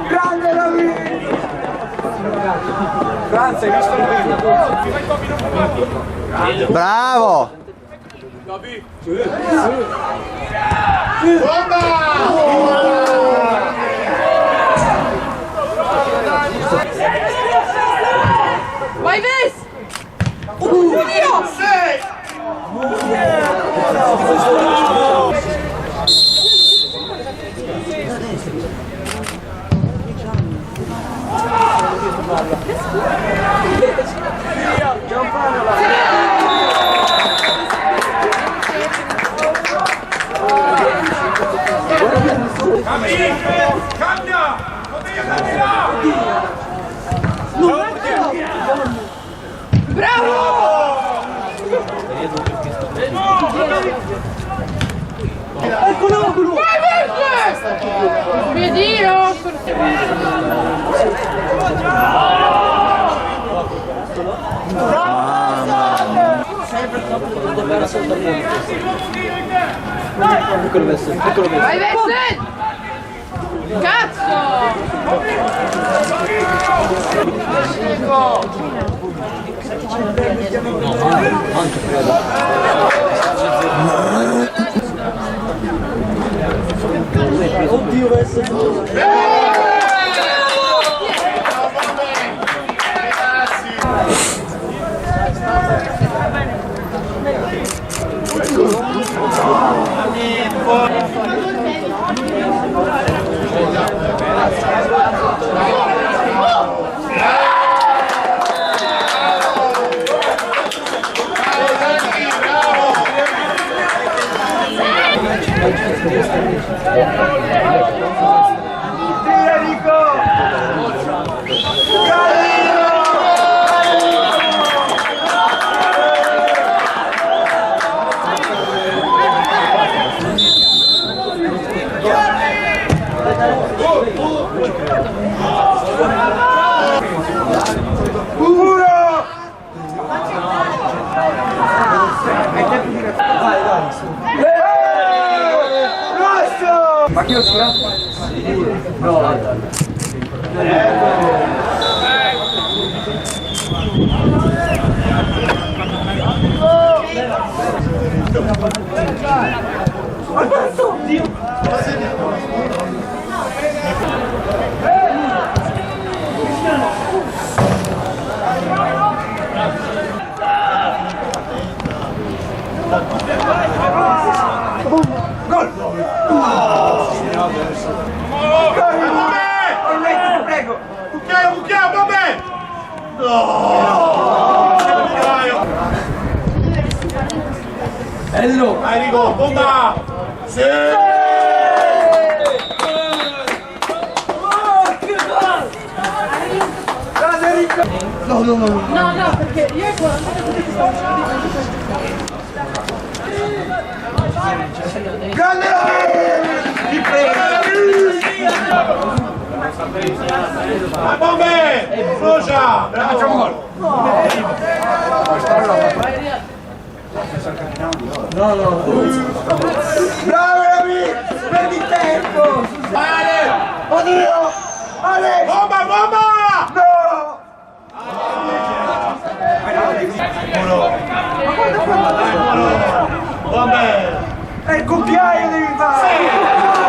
Grande David! Grazie, hai visto il Bravo! Vai Ves! Cambia! Bravo! Eccolo! Vai Ves! Piedino! Vai Ves! Cazzo! Oddio, Ma chi lo sfra? No, gol! Prego! Cucchiaio, vabbè! Bello! Arrivo, bomba! Sì! No, perché io e 40 Grande! Ti prego! Ma bombe! Rosa! Facciamo gol! No. Bravo David! Prendi tempo! Ale! Oddio! Ale! Bomba! No! Vabbè! È il cucchiaio devi fare!